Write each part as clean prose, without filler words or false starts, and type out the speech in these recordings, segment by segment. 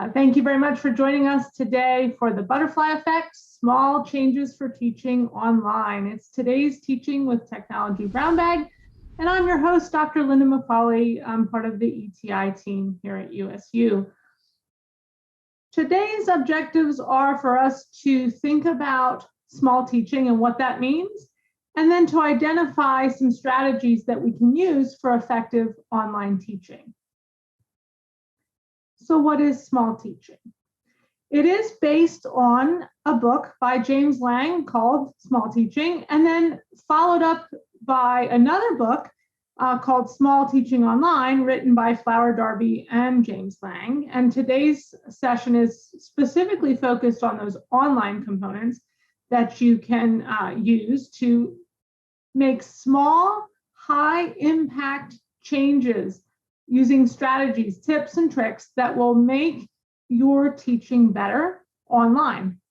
Thank you very much for joining us today for the Butterfly Effect, Small Changes for Teaching Online. It's today's Teaching with Technology Brown Bag, and I'm your host, Dr. Linda McCauley. I'm part of the ETI team here at USU. Today's objectives are for us to think about small teaching and what that means, and then to identify some strategies that we can use for effective online teaching. So what is small teaching? It is based on a book by James Lang called Small Teaching, and then followed up by another book called Small Teaching Online, written by Flower, Darby, and James Lang. And today's session is specifically focused on those online components that you can use to make small, high-impact changes using strategies, tips, and tricks that will make your teaching better online.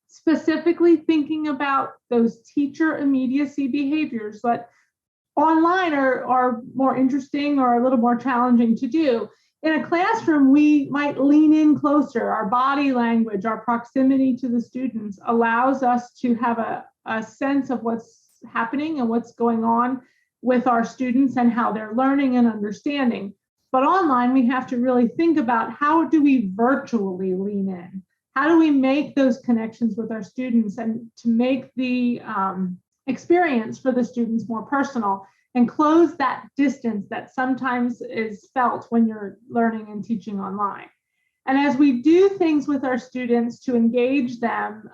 Specifically thinking about those teacher immediacy behaviors that online are more interesting or a little more challenging to do. In a classroom, we might lean in closer. Our body language, our proximity to the students allows us to have a sense of what's happening and what's going on with our students and how they're learning and understanding. But online, we have to really think about how do we virtually lean in? How do we make those connections with our students and to make the experience for the students more personal and close that distance that sometimes is felt when you're learning and teaching online. And as we do things with our students to engage them,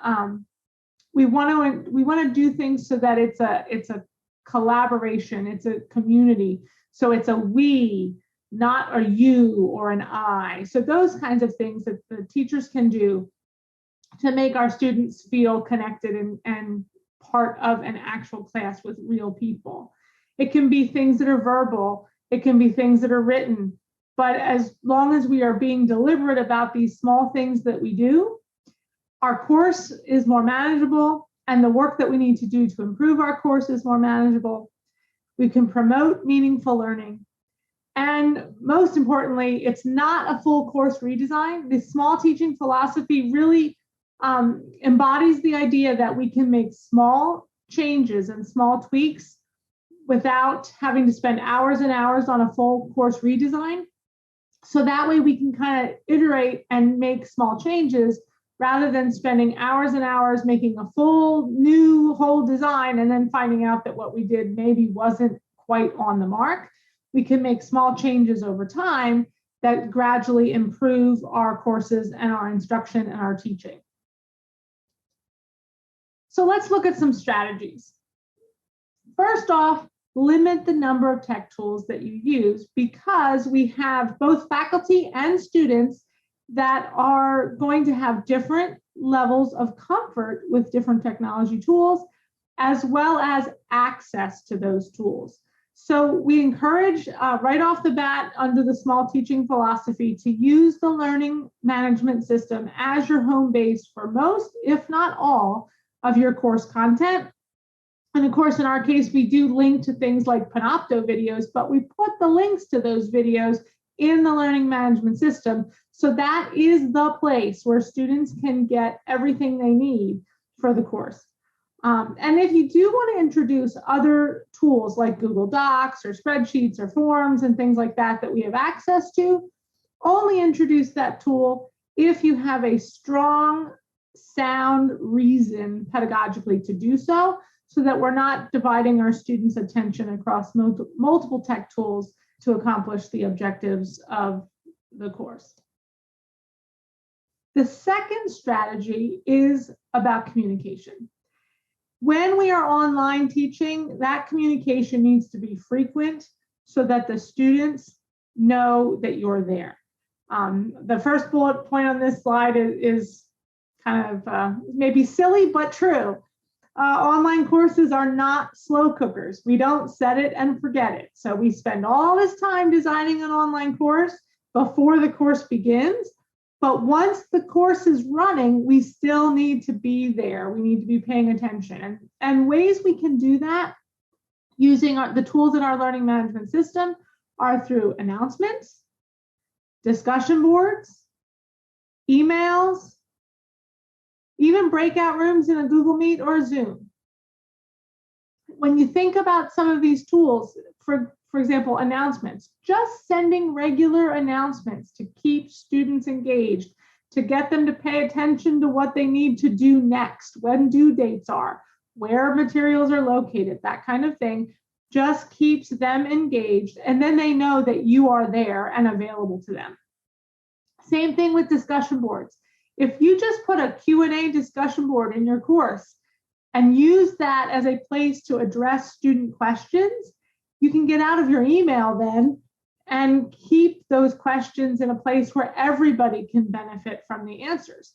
we want to do things so that it's a collaboration, it's a community. So it's a we, not a you or an I. So those kinds of things that the teachers can do to make our students feel connected and part of an actual class with real people. It can be things that are verbal, it can be things that are written, but as long as we are being deliberate about these small things that we do, our course is more manageable, and the work that we need to do to improve our course is more manageable. We can promote meaningful learning. And most importantly, it's not a full course redesign. The small teaching philosophy really embodies the idea that we can make small changes and small tweaks without having to spend hours and hours on a full course redesign. So that way we can kind of iterate and make small changes rather than spending hours and hours making a full new whole design and then finding out that what we did maybe wasn't quite on the mark. We can make small changes over time that gradually improve our courses and our instruction and our teaching. So let's look at some strategies. First off, limit the number of tech tools that you use because we have both faculty and students that are going to have different levels of comfort with different technology tools, as well as access to those tools. So we encourage right off the bat under the small teaching philosophy to use the learning management system as your home base for most, if not all, of your course content. And of course, in our case, we do link to things like Panopto videos, but we put the links to those videos in the learning management system. So that is the place where students can get everything they need for the course. And if you do want to introduce other tools like Google Docs or spreadsheets or forms and things like that that we have access to, only introduce that tool if you have a strong, sound reason pedagogically to do so that we're not dividing our students' attention across multiple tech tools to accomplish the objectives of the course. The second strategy is about communication. When we are online teaching, that communication needs to be frequent so that the students know that you're there. The first bullet point on this slide is kind of maybe silly, but true. Online courses are not slow cookers. We don't set it and forget it. So we spend all this time designing an online course before the course begins. But once the course is running, we still need to be there. We need to be paying attention. And ways we can do that using the tools in our learning management system are through announcements, discussion boards, emails, even breakout rooms in a Google Meet or a Zoom. When you think about some of these tools, for example, announcements, just sending regular announcements to keep students engaged, to get them to pay attention to what they need to do next, when due dates are, where materials are located, that kind of thing, just keeps them engaged, and then they know that you are there and available to them. Same thing with discussion boards. If you just put a Q&A discussion board in your course and use that as a place to address student questions, you can get out of your email then and keep those questions in a place where everybody can benefit from the answers.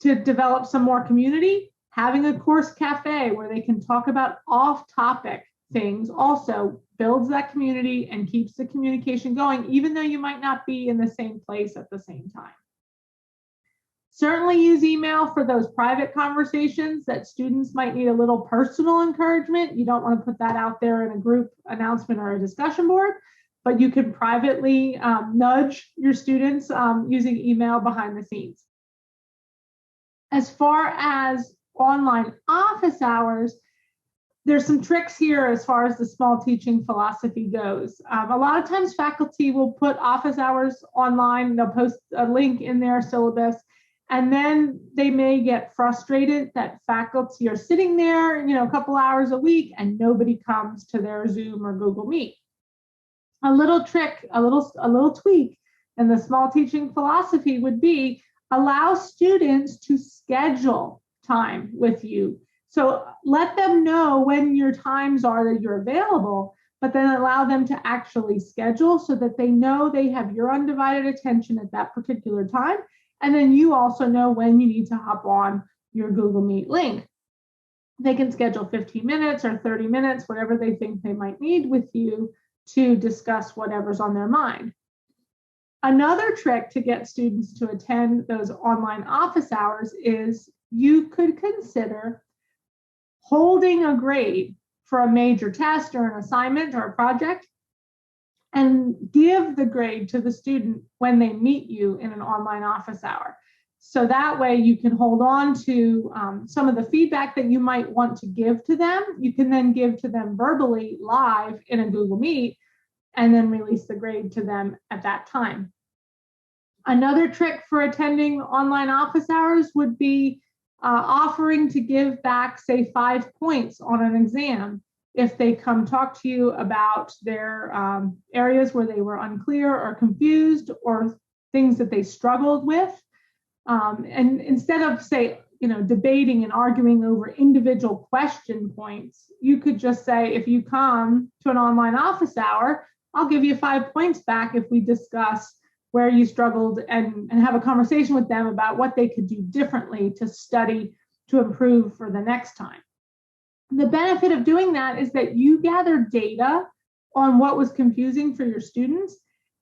To develop some more community, having a course cafe where they can talk about off-topic things also builds that community and keeps the communication going, even though you might not be in the same place at the same time. Certainly use email for those private conversations that students might need a little personal encouragement. You don't want to put that out there in a group announcement or a discussion board, but you can privately nudge your students using email behind the scenes. As far as online office hours, there's some tricks here as far as the small teaching philosophy goes. A lot of times faculty will put office hours online. They'll post a link in their syllabus, and then they may get frustrated that faculty are sitting there, a couple hours a week and nobody comes to their Zoom or Google Meet. A little trick, a little tweak in the small teaching philosophy would be allow students to schedule time with you. So let them know when your times are that you're available, but then allow them to actually schedule so that they know they have your undivided attention at that particular time. And then you also know when you need to hop on your Google Meet link. They can schedule 15 minutes or 30 minutes, whatever they think they might need with you to discuss whatever's on their mind. Another trick to get students to attend those online office hours is you could consider holding a grade for a major test or an assignment or a project and give the grade to the student when they meet you in an online office hour. So that way you can hold on to some of the feedback that you might want to give to them. You can then give to them verbally live in a Google Meet and then release the grade to them at that time. Another trick for attending online office hours would be offering to give back, say, 5 points on an exam if they come talk to you about their areas where they were unclear or confused or things that they struggled with. And instead of, say, debating and arguing over individual question points, you could just say, if you come to an online office hour, I'll give you 5 points back if we discuss where you struggled and have a conversation with them about what they could do differently to study to improve for the next time. The benefit of doing that is that you gather data on what was confusing for your students,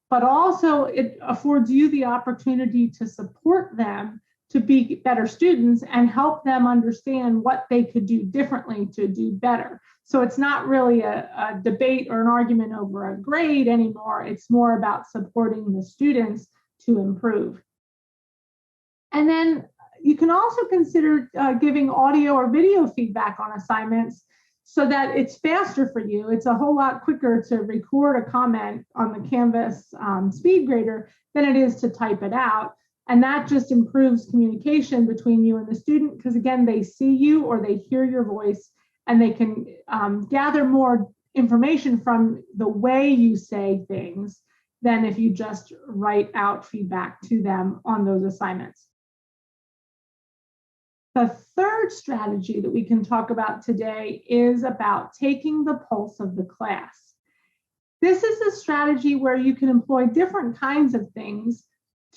but also it affords you the opportunity to support them to be better students and help them understand what they could do differently to do better. So it's not really a debate or an argument over a grade anymore. It's more about supporting the students to improve. And then you can also consider giving audio or video feedback on assignments so that it's faster for you. It's a whole lot quicker to record a comment on the Canvas speed grader than it is to type it out. And that just improves communication between you and the student because, again, they see you or they hear your voice and they can gather more information from the way you say things than if you just write out feedback to them on those assignments. The third strategy that we can talk about today is about taking the pulse of the class. This is a strategy where you can employ different kinds of things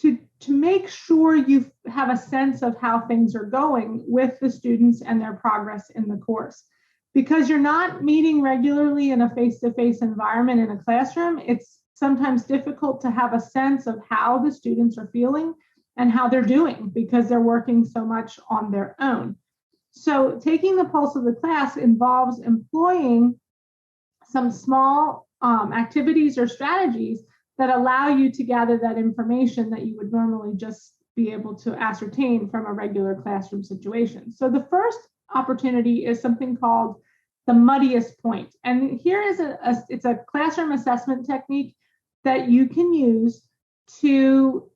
to make sure you have a sense of how things are going with the students and their progress in the course. Because you're not meeting regularly in a face-to-face environment in a classroom, it's sometimes difficult to have a sense of how the students are feeling and how they're doing because they're working so much on their own. So taking the pulse of the class involves employing some small activities or strategies that allow you to gather that information that you would normally just be able to ascertain from a regular classroom situation. So the first opportunity is something called the muddiest point. And here is it's a classroom assessment technique that you can use to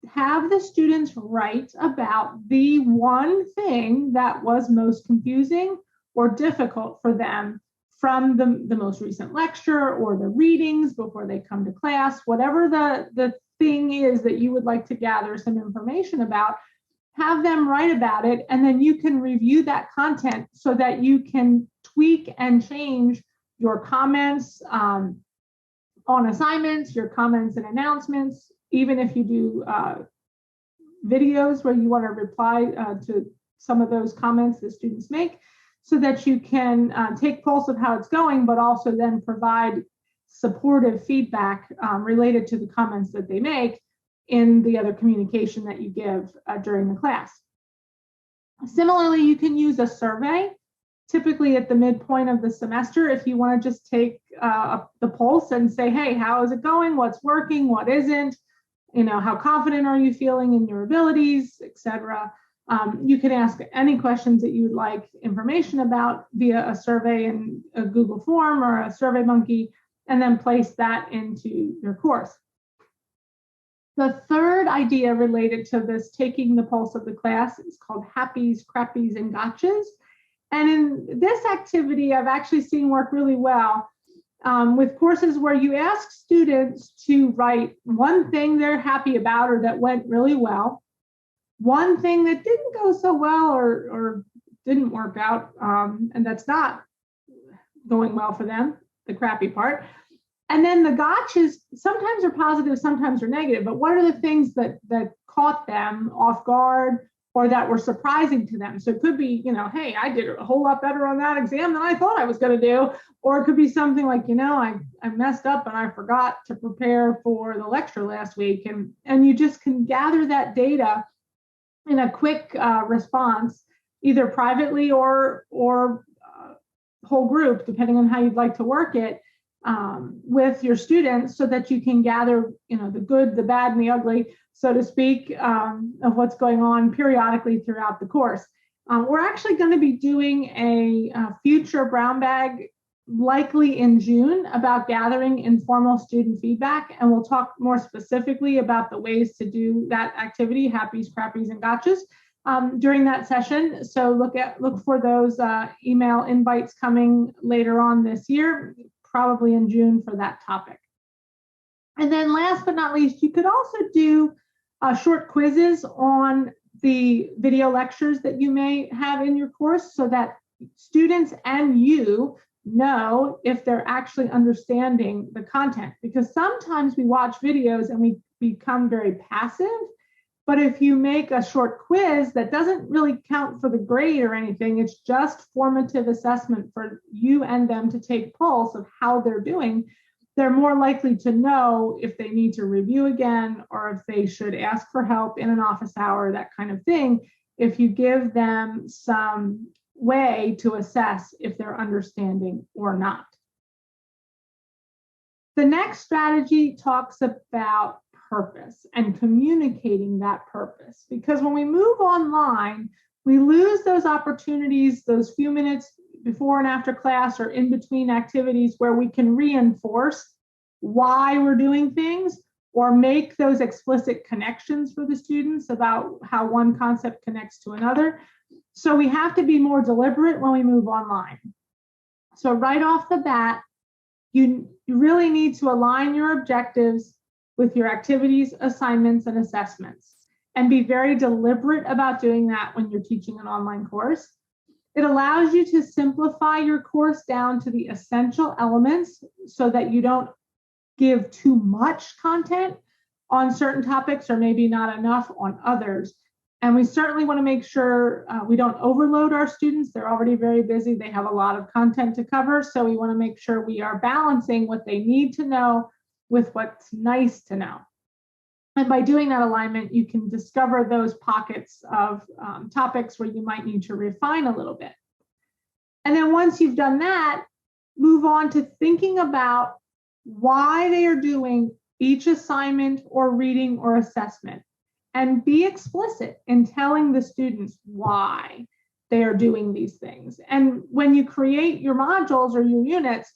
have the students write about the one thing that was most confusing or difficult for them from the most recent lecture or the readings before they come to class, whatever the thing is that you would like to gather some information about, have them write about it, and then you can review that content so that you can tweak and change your comments on assignments, your comments and announcements, even if you do videos where you want to reply to some of those comments the students make, so that you can take pulse of how it's going, but also then provide supportive feedback related to the comments that they make in the other communication that you give during the class. Similarly, you can use a survey, typically at the midpoint of the semester, if you want to just take the pulse and say, hey, how is it going? What's working? What isn't? You know, how confident are you feeling in your abilities, etc. You can ask any questions that you would like information about via a survey in a Google form or a SurveyMonkey, and then place that into your course. The third idea related to this taking the pulse of the class is called happies, crappies, and gotchas. And in this activity, I've actually seen work really well with courses where you ask students to write one thing they're happy about or that went really well, one thing that didn't go so well or didn't work out, and that's not going well for them, the crappy part. And then the gotchas sometimes are positive, sometimes are negative, but what are the things that caught them off guard or that were surprising to them? So it could be, you know, hey, I did a whole lot better on that exam than I thought I was going to do. Or it could be something like, you know, I messed up and I forgot to prepare for the lecture last week. And you just can gather that data in a quick response, either privately or whole group, depending on how you'd like to work it, with your students, so that you can gather, you know, the good, the bad, and the ugly, so to speak, of what's going on periodically throughout the course. We're actually going to be doing a future brown bag, likely in June, about gathering informal student feedback, and we'll talk more specifically about the ways to do that activity, happies, crappies, and gotchas, during that session. So look for those email invites coming later on this year, probably in June, for that topic. And then last but not least, you could also do short quizzes on the video lectures that you may have in your course, so that students and you know if they're actually understanding the content. Because sometimes we watch videos and we become very passive, but if you make a short quiz that doesn't really count for the grade or anything, it's just formative assessment for you and them to take pulse of how they're doing, they're more likely to know if they need to review again or if they should ask for help in an office hour, that kind of thing, if you give them some way to assess if they're understanding or not. The next strategy talks about purpose and communicating that purpose, because when we move online, we lose those opportunities, those few minutes before and after class or in between activities, where we can reinforce why we're doing things or make those explicit connections for the students about how one concept connects to another. So we have to be more deliberate when we move online. So right off the bat, you really need to align your objectives with your activities, assignments, and assessments, and be very deliberate about doing that when you're teaching an online course. It allows you to simplify your course down to the essential elements so that you don't give too much content on certain topics or maybe not enough on others. And we certainly want to make sure we don't overload our students. They're already very busy. They have a lot of content to cover. So we want to make sure we are balancing what they need to know with what's nice to know. And by doing that alignment, you can discover those pockets of topics where you might need to refine a little bit. And then once you've done that, move on to thinking about why they are doing each assignment or reading or assessment. and be explicit in telling the students why they are doing these things. And when you create your modules or your units,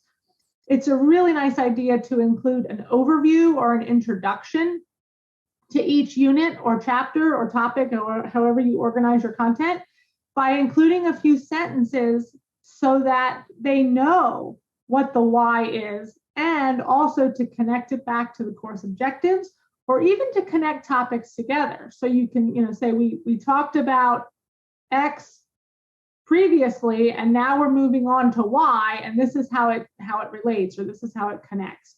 it's a really nice idea to include an overview or an introduction to each unit or chapter or topic, or however you organize your content, by including a few sentences so that they know what the why is, and also to connect it back to the course objectives, or even to connect topics together. So you can, say we talked about X previously, and now we're moving on to Y, and this is how it relates, or this is how it connects.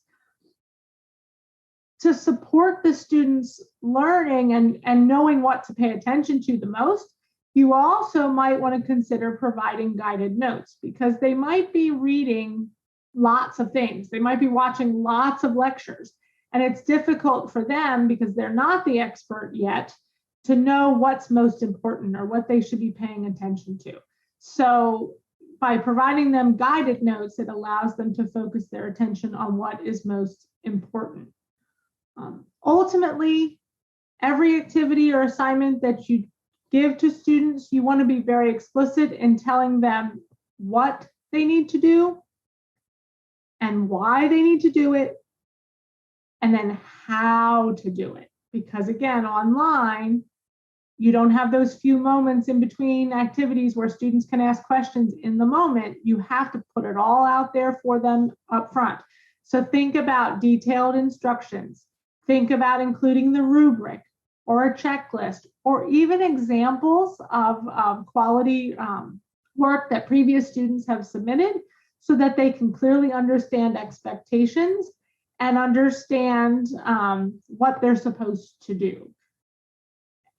To support the students' learning and knowing what to pay attention to the most, you also might want to consider providing guided notes, because they might be reading lots of things. They might be watching lots of lectures, and it's difficult for them, because they're not the expert yet, to know what's most important or what they should be paying attention to. So by providing them guided notes, it allows them to focus their attention on what is most important. Ultimately, every activity or assignment that you give to students, you want to be very explicit in telling them what they need to do and why they need to do it, and then how to do it. Because again, online, you don't have those few moments in between activities where students can ask questions in the moment. You have to put it all out there for them up front. So think about detailed instructions. Think about including the rubric or a checklist, or even examples of quality work that previous students have submitted, so that they can clearly understand expectations and understand what they're supposed to do.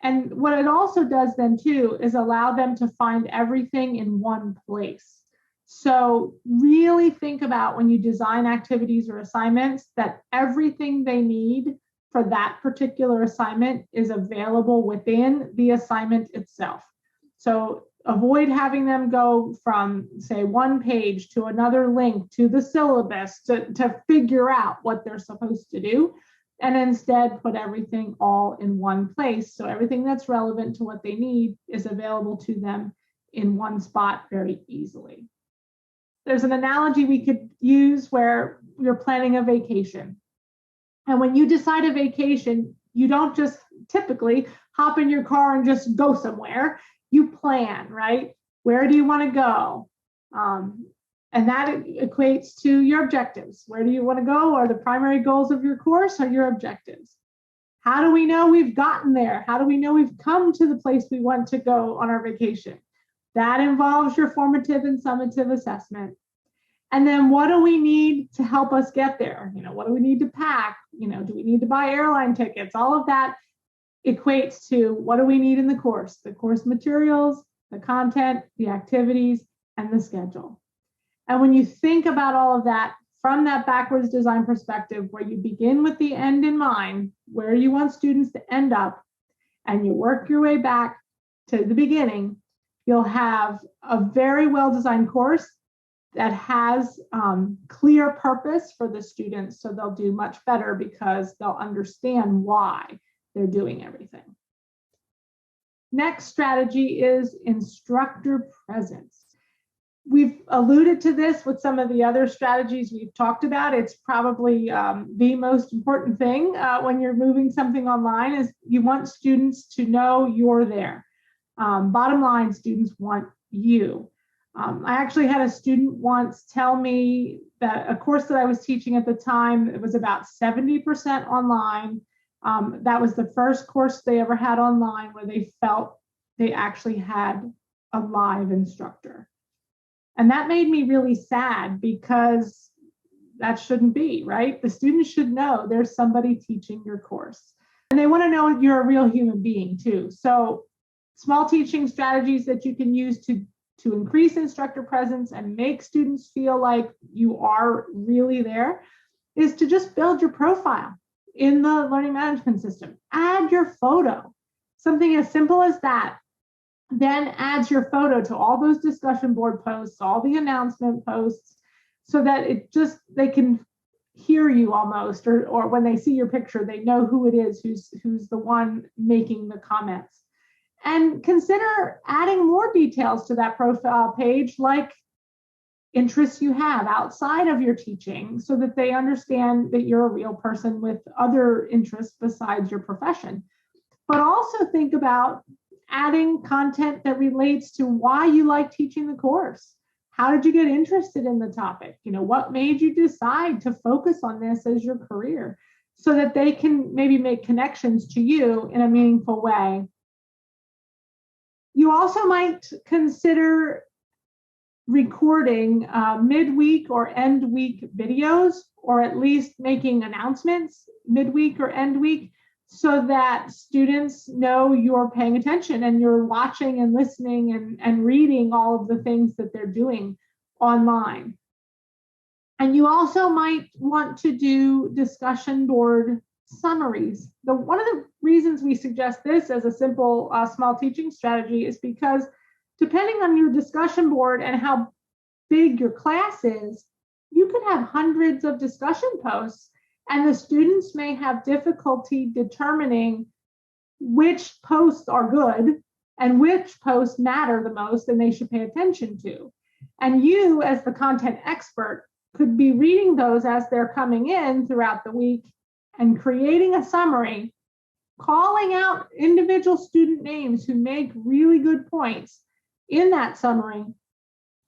And what it also does then too is allow them to find everything in one place. So really think about, when you design activities or assignments, that everything they need for that particular assignment is available within the assignment itself. So avoid having them go from, say, one page to another link to the syllabus to figure out what they're supposed to do. And instead put everything all in one place. So everything that's relevant to what they need is available to them in one spot very easily. There's an analogy we could use where you're planning a vacation. And when you decide a vacation, you don't just typically hop in your car and just go somewhere. You plan, right? Where do you want to go? And that equates to your objectives. Where do you want to go? Are the primary goals of your course or your objectives? How do we know we've gotten there? How do we know we've come to the place we want to go on our vacation? That involves your formative and summative assessment. And then what do we need to help us get there? What do we need to pack? Do we need to buy airline tickets? All of that equates to what do we need in the course materials, the content, the activities, and the schedule. And when you think about all of that from that backwards design perspective, where you begin with the end in mind, where you want students to end up, and you work your way back to the beginning, you'll have a very well-designed course that has clear purpose for the students, so they'll do much better because they'll understand why they're doing everything. Next strategy is instructor presence. We've alluded to this with some of the other strategies we've talked about. It's probably the most important thing when you're moving something online, is you want students to know you're there. Bottom line, students want you. I actually had a student once tell me that a course that I was teaching at the time, it was about 70% online. That was the first course they ever had online where they felt they actually had a live instructor. And that made me really sad, because that shouldn't be, right? The students should know there's somebody teaching your course. And they want to know you're a real human being too. So small teaching strategies that you can use to increase instructor presence and make students feel like you are really there is to just build your profile in the learning management system. Add your photo, something as simple as that. Then adds your photo to all those discussion board posts, all the announcement posts, so that they can hear you almost, or when they see your picture, they know who it is who's the one making the comments. And consider adding more details to that profile page, like interests you have outside of your teaching, so that they understand that you're a real person with other interests besides your profession. But also think about adding content that relates to why you like teaching the course. How did you get interested in the topic? What made you decide to focus on this as your career, so that they can maybe make connections to you in a meaningful way. You also might consider recording midweek or end week videos, or at least making announcements midweek or end week, so that students know you're paying attention and you're watching and listening and reading all of the things that they're doing online. And you also might want to do discussion board summaries. One of the reasons we suggest this as a simple small teaching strategy is because depending on your discussion board and how big your class is, you could have hundreds of discussion posts, and the students may have difficulty determining which posts are good and which posts matter the most and they should pay attention to. And you, as the content expert, could be reading those as they're coming in throughout the week and creating a summary, calling out individual student names who make really good points in that summary,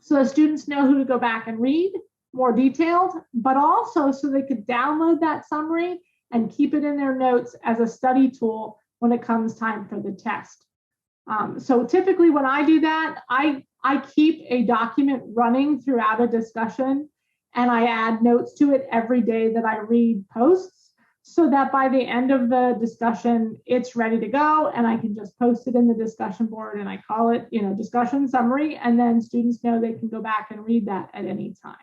so the students know who to go back and read more detailed, but also so they could download that summary and keep it in their notes as a study tool when it comes time for the test. So typically when I do that, I keep a document running throughout a discussion, and I add notes to it every day that I read posts, so that by the end of the discussion, it's ready to go, and I can just post it in the discussion board, and I call it, discussion summary, and then students know they can go back and read that at any time.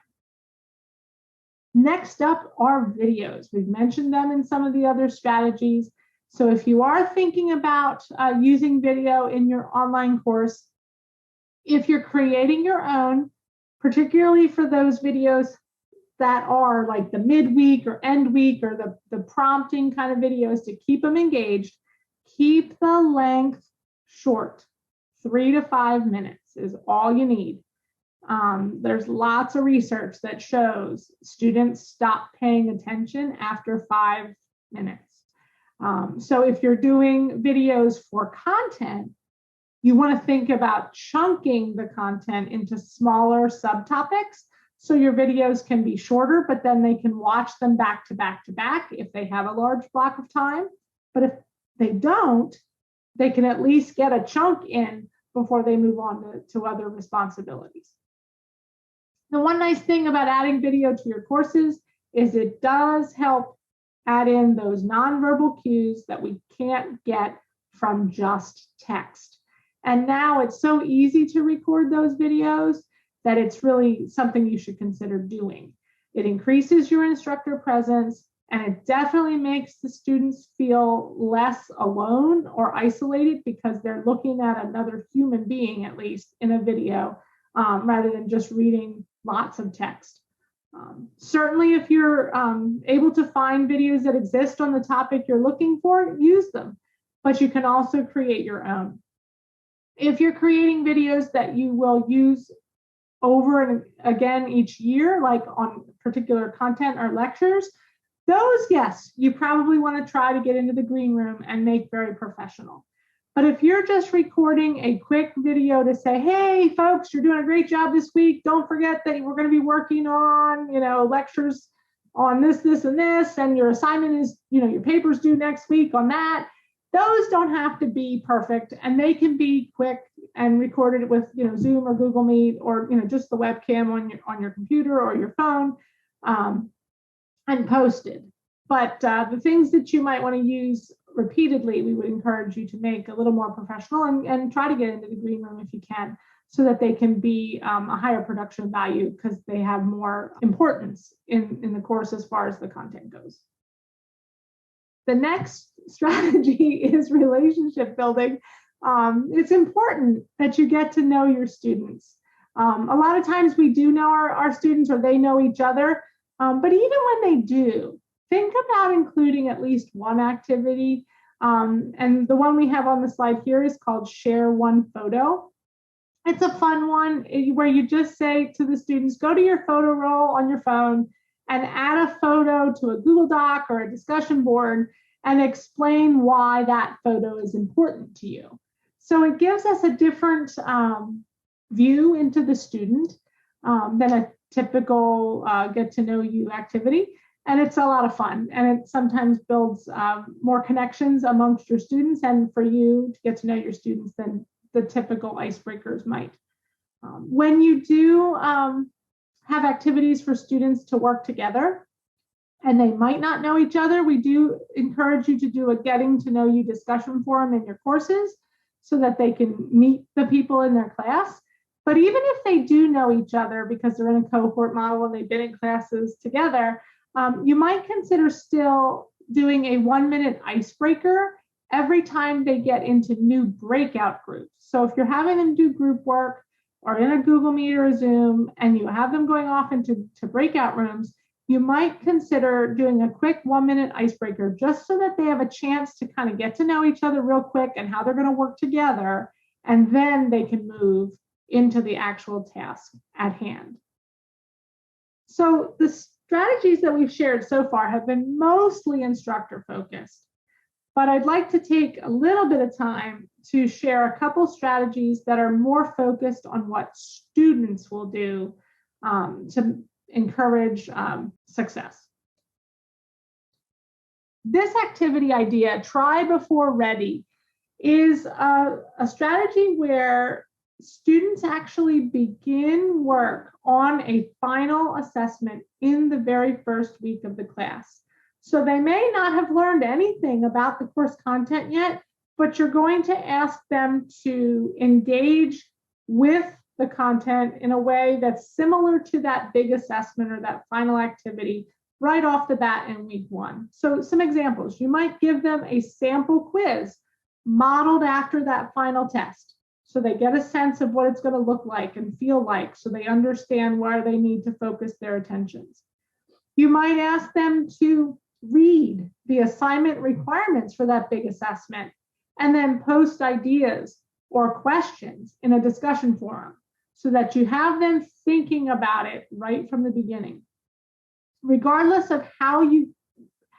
Next up are videos. We've mentioned them in some of the other strategies. So if you are thinking about using video in your online course, if you're creating your own, particularly for those videos that are like the midweek or end week or the prompting kind of videos to keep them engaged, keep the length short. 3 to 5 minutes is all you need. There's lots of research that shows students stop paying attention after 5 minutes. So if you're doing videos for content, you want to think about chunking the content into smaller subtopics, so your videos can be shorter, but then they can watch them back to back to back if they have a large block of time. But if they don't, they can at least get a chunk in before they move on to other responsibilities. The one nice thing about adding video to your courses is it does help add in those nonverbal cues that we can't get from just text. And now it's so easy to record those videos that it's really something you should consider doing. It increases your instructor presence, and it definitely makes the students feel less alone or isolated because they're looking at another human being, at least in a video, rather than just reading lots of text. Certainly, if you're able to find videos that exist on the topic you're looking for, use them, but you can also create your own. If you're creating videos that you will use over and again each year, like on particular content or lectures, those, yes, you probably want to try to get into the green room and make very professional. But if you're just recording a quick video to say, hey, folks, you're doing a great job this week. Don't forget that we're going to be working on, lectures on this, this, and this, and your assignment is, your paper's due next week on that. Those don't have to be perfect, and they can be quick and recorded with, Zoom or Google Meet, or, just the webcam on your computer or your phone, and posted. But the things that you might want to use repeatedly, we would encourage you to make a little more professional and try to get into the green room if you can, so that they can be a higher production value because they have more importance in the course as far as the content goes. The next strategy is relationship building. It's important that you get to know your students. A lot of times we do know our students, or they know each other, But even when they do, think about including at least one activity. And the one we have on the slide here is called Share One Photo. It's a fun one where you just say to the students, go to your photo roll on your phone and add a photo to a Google Doc or a discussion board and explain why that photo is important to you. So it gives us a different view into the student than a typical get to know you activity. And it's a lot of fun. And it sometimes builds more connections amongst your students and for you to get to know your students than the typical icebreakers might. When you do have activities for students to work together, and they might not know each other, we do encourage you to do a getting to know you discussion forum in your courses so that they can meet the people in their class. But even if they do know each other because they're in a cohort model and they've been in classes together, you might consider still doing a 1-minute icebreaker every time they get into new breakout groups. So if you're having them do group work or in a Google Meet or a Zoom and you have them going off into breakout rooms, you might consider doing a quick 1-minute icebreaker just so that they have a chance to kind of get to know each other real quick and how they're going to work together, and then they can move into the actual task at hand. So the strategies that we've shared so far have been mostly instructor focused, but I'd like to take a little bit of time to share a couple strategies that are more focused on what students will do to encourage success. This activity idea, try before ready, is a strategy where students actually begin work on a final assessment in the very first week of the class. So they may not have learned anything about the course content yet, but you're going to ask them to engage with the content in a way that's similar to that big assessment or that final activity right off the bat in week 1. So some examples, you might give them a sample quiz modeled after that final test. So they get a sense of what it's going to look like and feel like, so they understand where they need to focus their attentions. You might ask them to read the assignment requirements for that big assessment and then post ideas or questions in a discussion forum so that you have them thinking about it right from the beginning. Regardless of how you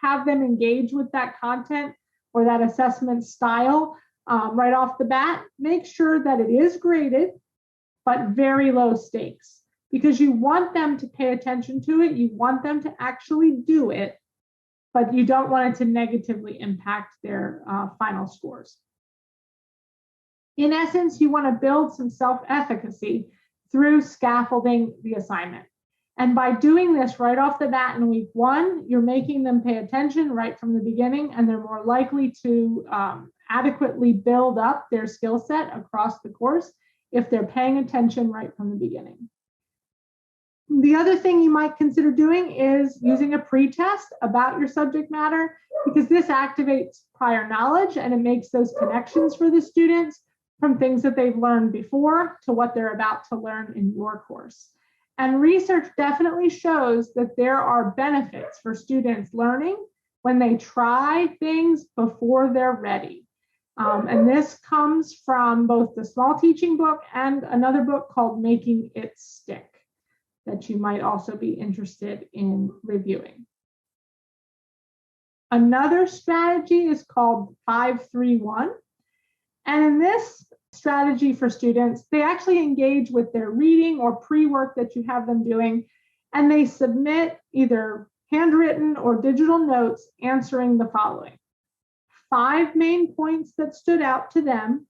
have them engage with that content or that assessment style, right off the bat, make sure that it is graded, but very low stakes, because you want them to pay attention to it. You want them to actually do it, but you don't want it to negatively impact their final scores. In essence, you want to build some self-efficacy through scaffolding the assignment. And by doing this right off the bat in week 1, you're making them pay attention right from the beginning, and they're more likely to adequately build up their skill set across the course if they're paying attention right from the beginning. The other thing you might consider doing is using a pre-test about your subject matter, because this activates prior knowledge and it makes those connections for the students from things that they've learned before to what they're about to learn in your course. And research definitely shows that there are benefits for students learning when they try things before they're ready. And this comes from both the Small Teaching book and another book called Making It Stick that you might also be interested in reviewing. Another strategy is called 5-3-1. And in this strategy for students, they actually engage with their reading or pre-work that you have them doing, and they submit either handwritten or digital notes answering the following: 5 main points that stood out to them,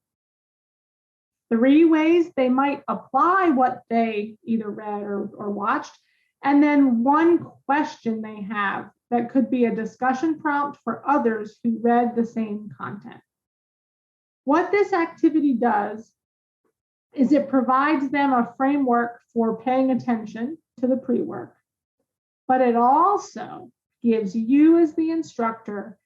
3 ways they might apply what they either read or watched, and then 1 question they have that could be a discussion prompt for others who read the same content. What this activity does is it provides them a framework for paying attention to the pre-work, but it also gives you as the instructor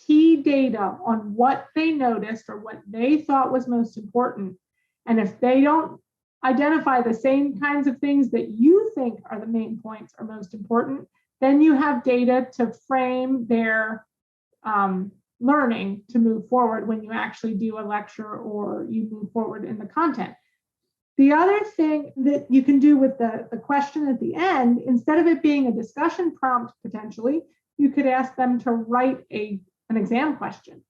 key data on what they noticed or what they thought was most important. And if they don't identify the same kinds of things that you think are the main points or most important, then you have data to frame their learning to move forward when you actually do a lecture or you move forward in the content. The other thing that you can do with the question at the end, instead of it being a discussion prompt potentially, you could ask them to write an exam question.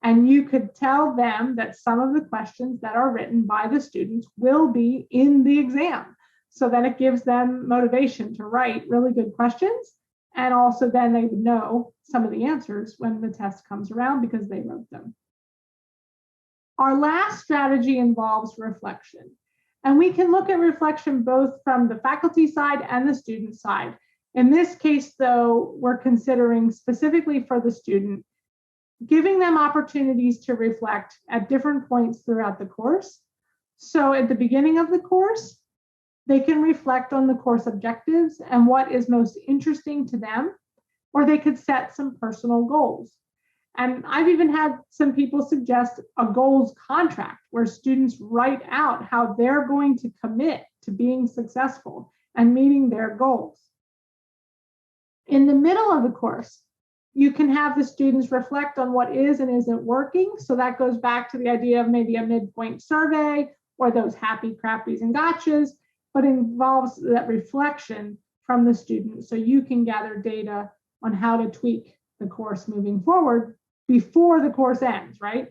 And you could tell them that some of the questions that are written by the students will be in the exam, so that it gives them motivation to write really good questions. And also then they would know some of the answers when the test comes around because they wrote them. Our last strategy involves reflection. And we can look at reflection both from the faculty side and the student side. In this case, though, we're considering specifically for the student, giving them opportunities to reflect at different points throughout the course. So at the beginning of the course, they can reflect on the course objectives and what is most interesting to them, or they could set some personal goals. And I've even had some people suggest a goals contract where students write out how they're going to commit to being successful and meeting their goals. In the middle of the course, you can have the students reflect on what is and isn't working. So that goes back to the idea of maybe a midpoint survey or those happy crappies and gotchas, but involves that reflection from the student so you can gather data on how to tweak the course moving forward before the course ends, right?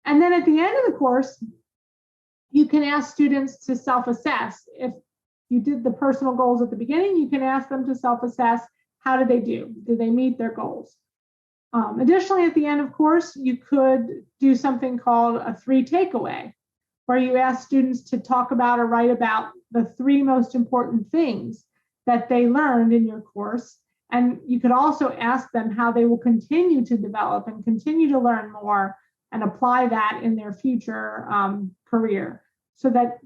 And then at the end of the course, you can ask students to self-assess. If you did the personal goals at the beginning, you can ask them to self-assess. How did they do? Did they meet their goals? Additionally, at the end of course, you could do something called a 3 takeaway, where you ask students to talk about or write about the 3 most important things that they learned in your course. And you could also ask them how they will continue to develop and continue to learn more and apply that in their future career, so that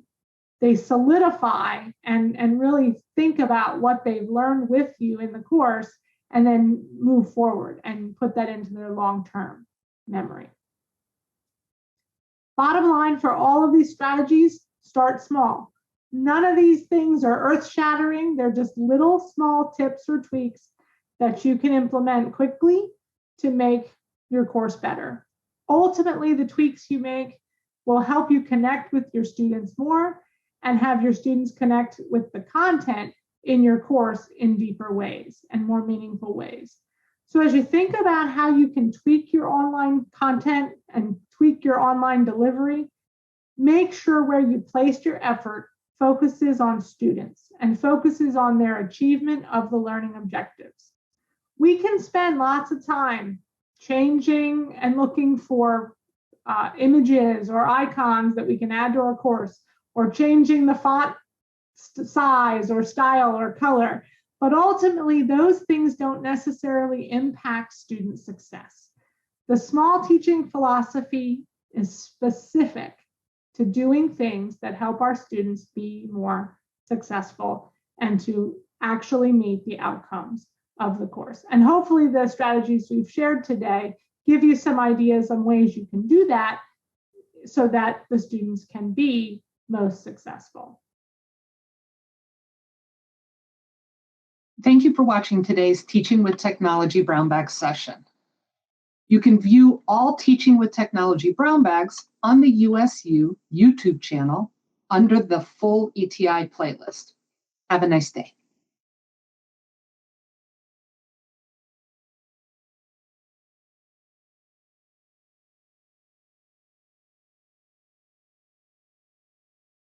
they solidify and really think about what they've learned with you in the course and then move forward and put that into their long-term memory. Bottom line for all of these strategies, start small. None of these things are earth-shattering. They're just little small tips or tweaks that you can implement quickly to make your course better. Ultimately, the tweaks you make will help you connect with your students more and have your students connect with the content in your course in deeper ways and more meaningful ways. So as you think about how you can tweak your online content and tweak your online delivery, make sure where you placed your effort focuses on students and focuses on their achievement of the learning objectives. We can spend lots of time changing and looking for images or icons that we can add to our course, or changing the font size or style or color. But ultimately, those things don't necessarily impact student success. The small teaching philosophy is specific to doing things that help our students be more successful and to actually meet the outcomes of the course. And hopefully the strategies we've shared today give you some ideas on ways you can do that so that the students can be most successful. Thank you for watching today's Teaching with Technology Brown Bag session. You can view all Teaching with Technology Brown Bags on the USU YouTube channel under the full ETI playlist. Have a nice day.